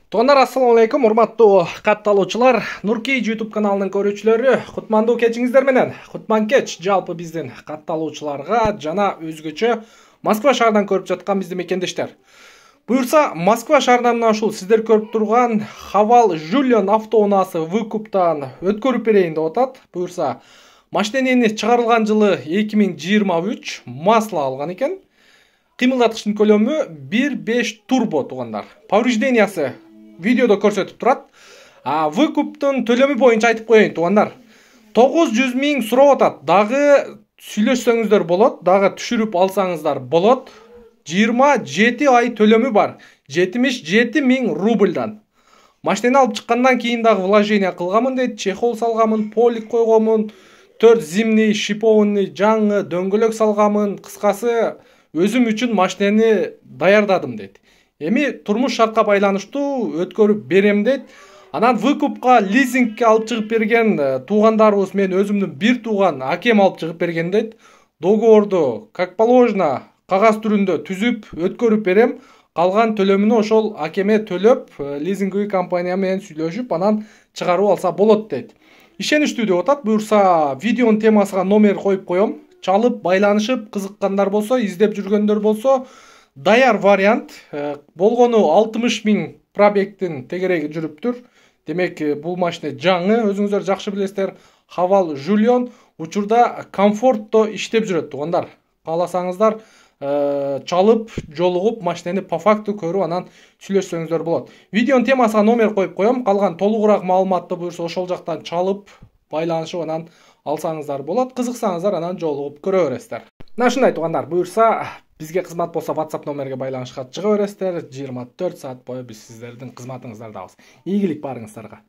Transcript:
Туугандар, ассаламу алейкум, урматтуу катталуучулар, Нуркей YouTube каналынын көрүүчүлөрү, кутмандуу кечиңиздер менен. Кутман кеч жалпы биздин катталуучуларга жана өзгөчө Москва шаарынан көрүп жаткан биздин мекендештер. Буюрса, Москва шаарынан мына ушул сиздер көрүп турган Хавал Жульон автоунаасы выкуптан өткөрүп берейин деп атат. Буюрса, машинени чыгарылган жылы 2023, масло алган экен. Кыймылдаткычтын көлөмү 1.5 турбо, туугандар. Повреждениясы видеодо көрсөтүп турат. Выкуптун төлөмү боюнча айтып коеюн, туугандар. 900 000 сурап атат. Дагы сүйлөшсөңүздөр болот, дагы түшүрүп алсаңыздар болот. 27 ай төлөмү бар. 77 000 рубльдан. Машинени алып чыккандан кийин дагы вложение кылганмын дейт, чехол салганмын, полик койгонмун, 4 зимний, шипованный, жаңы дөңгөлөк салганмын. Кыскасы, өзүм үчүн машинени даярдадым дейт. Эми турмуш шартка байланыштуу өткөрүп берем дейт. Анан выкупка, лизингке алып чыгып берген туугандарыбыз, мен өзүмдүн бир тууган акем алып чыгып берген дейт. Договорду как положено кагаз түрүндө түзүп өткөрүп берем. Калган төлөмүнү ошол акеме төлөп, лизинговый компания менен сүйлөшүп, анан чыгарып алса болот дейт. Ишеничтүү деп атат. Буюрса, видеонун темасына номер коюп коем. Чалып, байланышып, кызыккандар болсо, издеп жүргөндөр болсо, даяр вариант. Болгону 60 000 пробегтин тегереги жүрүптүр. Демек, бул машина жаңы, өзүңүздөр жакшы билесиздер. Хавал Жульон учурда комфортто иштеп жүрөт, туугандар. Кааласаңыздар, чалып, жолугуп, машинени по факту көрүп, анан сүйлөшсөңүздөр болот. Видеонун темасына номер коюп коем. Калган толугураак маалыматты буюрса ошол жактан чалып, байланышып, анан алсаңыздар болот. Кызыксаңыздар, анан жолугуп көрө бересиздер. Мына ушундай, туугандар, буюрса бизге кызмат болсо WhatsApp номерге байланышка чыга бересиздер. 24 саат бою биз сиздердин кызматыңыздардабыз. Ийгилик барыңыздарга.